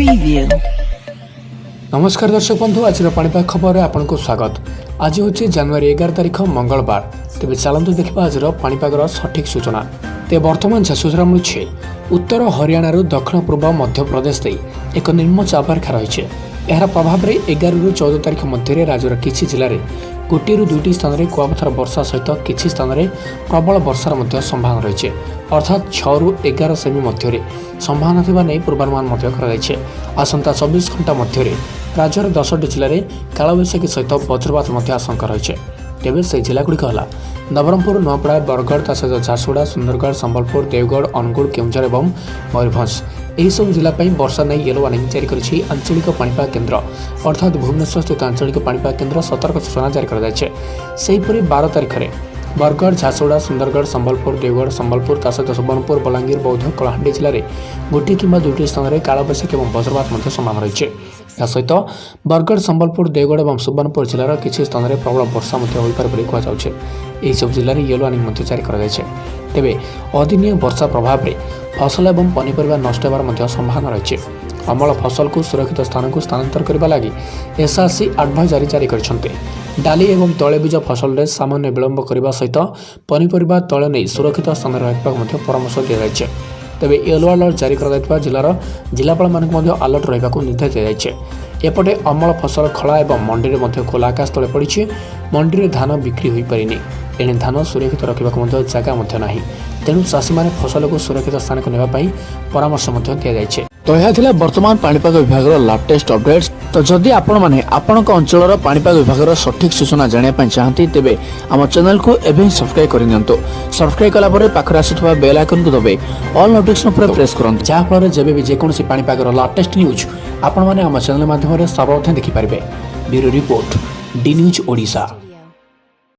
Preview. नमस्कार दर्शक बंधु आज पाणीपाग खबर आपको स्वागत। आज हूँ जनवरी 11 तारिख मंगलवार। तेज चलतु देखा आज पाणीपागर सठिक सूचना। तेज बर्तमान जहाँ सूचना मिलूँ उत्तर हरियाणा दक्षिण पूर्व मध्य प्रदेश दे एक निम्न चापरेखा रही। यार प्रभाव में 11 ରୁ 14 तारिख मध्य राज्यर किसी जिले में गोटे ରୁ 2ଟି स्थान में कुआपथर वर्षा सहित किसी स्थान में प्रबल वर्षार संभावना रही। अर्थात 6 ରୁ 11 सेमी मध्य संभावना थिबा नै पूर्वानुमान आसंता 24 घंटा मध्य राज्यर 10ଟି जिले में कालबैशाखी सहित वज्रपात आशंका रही। तेज से जिलागुड़िक है नवरंगपुर, नुआपड़ा, बरगढ़, ता सहित झारसुगुड़ा, सुंदरगढ़, संबलपुर, देवगढ़, अनुगुल, केउंझर और मयूरभंज। यही सब जिला बर्षा नहीं येलो वार्निंग जारी करिछि आंचलिक पाणीपाग केन्द्र अर्थात भुवनेश्वर स्थित आंचलिक पाणीपाग केन्द्र सतर्क सूचना जारी कर 12 तारिख में बरगढ़, झारसुगुड़ा, सुंदरगढ़, संबलपुर, देवगढ़, संबलपुर, ता सहित सुवर्णपुर, बलांगीर, बौद्ध, कलाहांडी जिले में गोटे कि 2ଟି स्थान में कालबैशाखी और वज्रपात संभावना रही। या सहित बरगढ़, संबलपुर, देवगढ़ और सुवर्णपुर जिलार किसी स्थान में प्रबल वर्षा होपारे सब जिले में येलो वार्निंग जारी कर तेबे अदिनिया वर्षा प्रभाव में फसल और पनीपरिया नष्ट होवार संभावना रही। अमल फसल को सुरक्षित स्थान को स्थानांतर करने लगी एसआरसी एडवाइजरी जारी कर डाली एवं तैलबीज फसल में सामान्य विलंब करने सहित पनीपरिया तैल नहीं सुरक्षित स्थान रखा परामर्श दी जाए। तेबे येलो अलर्ट जारी कर जिलार जिलापाल मानक अलर्ट रहा निर्देश दी जाए। एपटे अमल फसल खला और मंडी में खोला आकाश तले पड़ी मंडी में धान बिक्री हो पारिनी एणे धान सुरक्षित रखा जगह ना तेणु चाषी मैंने फसल को सुरक्षित स्थान को नापी परामर्श दी जाए। तो यह थिला वर्तमान पाणीपाग विभाग लाटेस्ट अपडेट्स। तो जदि आपण माने आपणक अंचल पाणीपाग विभाग सठिक सूचना जानिया चाहती तेबे आम चैनल को एवं सब्सक्राइब कर दियंतो। सब्सक्राइब कला परे पाखरे आसुथबा बेल आइकन को दबे ऑल नोटिफिकेशन पर प्रेस करंत जहा फल जेबे भी जेकोसी पाणीपाग लाटेस्ट न्यूज आपण माने आम चैनल माध्यम रे सर्वप्रथम देखि पारिबे। Bureau report D news Odisha.